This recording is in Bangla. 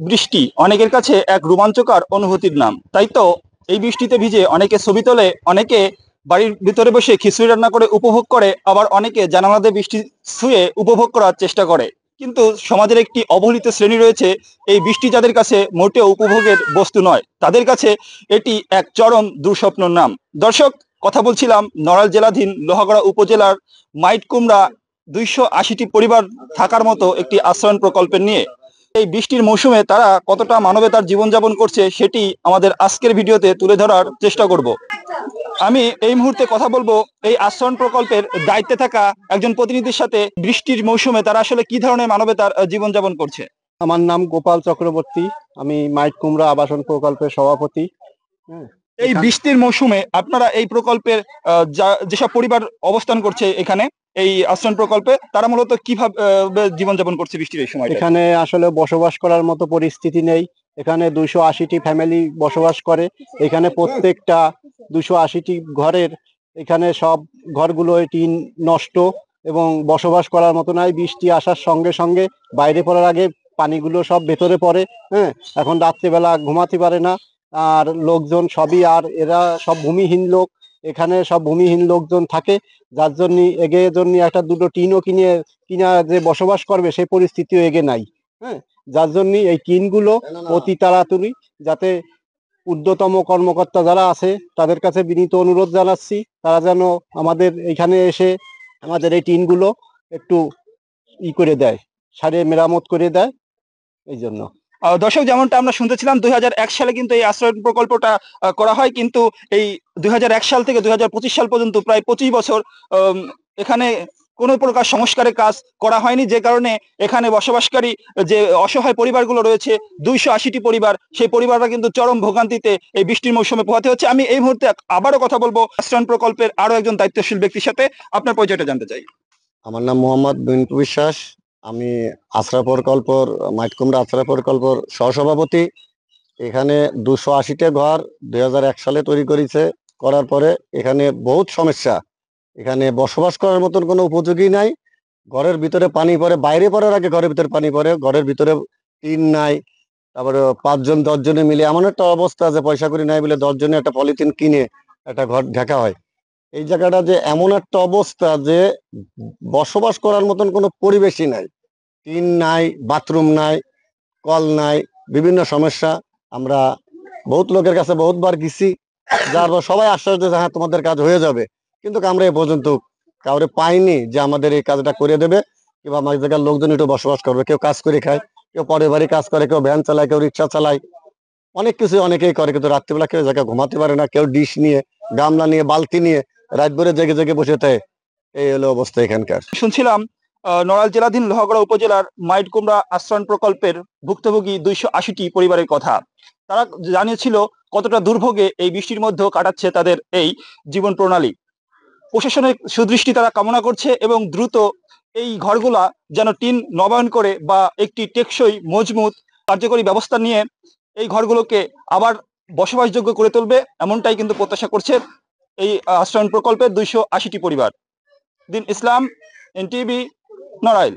বৃষ্টি অনেকের কাছে এক রোমাঞ্চকর অনুভূতির নাম, তাই তো এই বৃষ্টিতে ভিজে অনেকে ছবি তোলে, অনেকে বাড়ির ভিতরে বসে খিচুড়ি রান্না করে উপভোগ করে, আবার অনেকে জানালা দিয়ে বৃষ্টি ছুঁয়ে উপভোগ করার চেষ্টা করে। কিন্তু সমাজের একটি অবহেলিত শ্রেণী রয়েছে, এই বৃষ্টি যাদের কাছে মোটেও উপভোগের বস্তু নয়, তাদের কাছে এটি এক চরম দুঃস্বপ্নর নাম। দর্শক, কথা বলছিলাম নড়াইল জেলাধীন লোহাগড়া উপজেলার মাইটকুমড়া 280টি পরিবার থাকার মতো একটি আশ্রয়ণ প্রকল্পের নিয়ে। এই বৃষ্টির মৌসুমে তারা কতটা মানবতার জীবনযাপন করছে সেটি আমাদের আজকের ভিডিওতে তুলে ধরার চেষ্টা করব। আমি এই মুহূর্তে কথা বলবো এই আশ্রয়ণ প্রকল্পের দায়িত্বে থাকা একজন প্রতিনিধির সাথে। বৃষ্টির মৌসুমে তারা আসলে কি ধরনের মানবতার জীবনযাপন করছে। আমার নাম গোপাল চক্রবর্তী, আমি মাইটকুমড়া আবাসন প্রকল্পের সভাপতি। হ্যাঁ, এই বৃষ্টির মৌসুমে আপনারা এই প্রকল্পের যেসব পরিবার অবস্থান করছে এখানে এই আশ্রয়ণ প্রকল্পে, তারা মূলত কিভাবে জীবনযাপন করছে বৃষ্টির এই সময়? এখানে আসলে বসবাস করার মতো পরিস্থিতি নেই। এখানে 280টি ফ্যামিলি বসবাস করে। এখানে প্রত্যেকটা 280টি ঘরের, এখানে সব ঘরগুলো টিন নষ্ট এবং বসবাস করার মতো নয়। বৃষ্টি আসার সঙ্গে সঙ্গে বাইরে পড়ার আগে পানিগুলো সব ভেতরে পড়ে। হ্যাঁ, এখন রাত্রিবেলা ঘুমাতে পারে না। আর লোকজন সবই, আর এরা সব ভূমিহীন লোক। এখানে সব ভূমিহীন লোকজন থাকে, যার জন্য একটা দুটো টিনও কিনা যে বসবাস করবে সেই পরিস্থিতিও এগে নাই। হ্যাঁ, যার জন্য এই টিনগুলো অতি তাড়াতাড়ি, যাতে ঊর্ধ্বতম কর্মকর্তা যারা আছে তাদের কাছে বিনীত অনুরোধ জানাচ্ছি, তারা যেন আমাদের এখানে এসে আমাদের এই টিনগুলো একটু করে দেয়, সারিয়ে মেরামত করে দেয়। এই জন্য দর্শক, যেমনটা আমরা শুনতেছিলাম 2001 সালে কিন্তু এই আশ্রয়ণ প্রকল্পটা করা হয়, কিন্তু এই 2001 সাল থেকে 2025 সাল পর্যন্ত প্রায় 25 বছর এখানে কোনো প্রকার সংস্কারের কাজ করা হয়নি, যে কারণে এখানে বসবাসকারী যে অসহায় পরিবারগুলো রয়েছে 280টি পরিবার, সেই পরিবাররা কিন্তু চরম ভোগান্তিতে এই বৃষ্টির মৌসুমে পোহাতে হচ্ছে। আমি এই মুহূর্তে আবারও কথা বলবো আশ্রয়ণ প্রকল্পের আরো একজন দায়িত্বশীল ব্যক্তির সাথে। আপনার পরিচয়টা জানতে চাই। আমার নাম মোহাম্মদ বিন্টু বিশ্বাস। আমি আশ্রয় প্রকল্পর, মাইটকুমড়া আশ্রয় প্রকল্পর সহসভাপতি। এখানে 280টা ঘর 2001 সালে তৈরি করার পরে এখানে বহুত সমস্যা। এখানে বসবাস করার মতন কোনো উপযোগী নাই। ঘরের ভিতরে পানি পড়ে, বাইরে পড়ার আগে ঘরের ভিতরে পানি পড়ে, ঘরের ভিতরে টিন নাই। তারপরে 5 জন 10 জনে মিলে এমন একটা অবস্থা যে পয়সা করি নাই বলে 10 জনে একটা পলিথিন কিনে একটা ঘর ঢাকা হয়। এই জায়গাটা যে এমন একটা অবস্থা যে বসবাস করার মতন কোনো পরিবেশই নাই। টিন নাই, বাথরুম নাই, কল নাই, বিভিন্ন সমস্যা। আমরা বহুত লোকের কাছে বহুতবার গেছি, যার পর সবাই আশ্বাস দিয়েছে হ্যাঁ তোমাদের কাজ হয়ে যাবে, কিন্তু আমরা এ পর্যন্ত কাউরে পাইনি যে আমাদের এই কাজটা করে দেবে কিংবা আমাদের জায়গার লোকজন একটু বসবাস করবে। কেউ কাজ করে খায়, কেউ পরের বাড়ি কাজ করে, কেউ ভ্যান চালায়, কেউ রিক্সা চালায়, অনেক কিছু অনেকেই করে, কিন্তু রাত্রিবেলা কেউ জায়গায় ঘুমাতে পারে না। কেউ ডিশ নিয়ে, গামলা নিয়ে, বালতি নিয়ে রাত ভরে জেগে জেগে বসে থাকে। এই হলো অবস্থা এখানকার। শুনছিলাম নড়াইল জেলাধীন লোহাগড়া উপজেলার মাইটকুমড়া আশ্রয়ণ প্রকল্পের ভুক্তভোগী 280টি পরিবারের কথা। তারা জানিয়েছিল কতটা দুর্ভোগে এই বৃষ্টির মধ্যেও কাটাচ্ছে তাদের এই জীবন প্রণালী। প্রশাসনের সুদৃষ্টি তারা কামনা করছে এবং দ্রুত এই ঘরগুলা যেন টিন নবায়ন করে বা একটি টেকসই মজবুত কার্যকরী ব্যবস্থা নিয়ে এই ঘরগুলোকে আবার বসবাসযোগ্য করে তুলবে, এমনটাই কিন্তু প্রত্যাশা করছে এই আশ্রয়ণ প্রকল্পের 280টি পরিবার। দিন ইসলাম, এনটিভি, নড়াইল।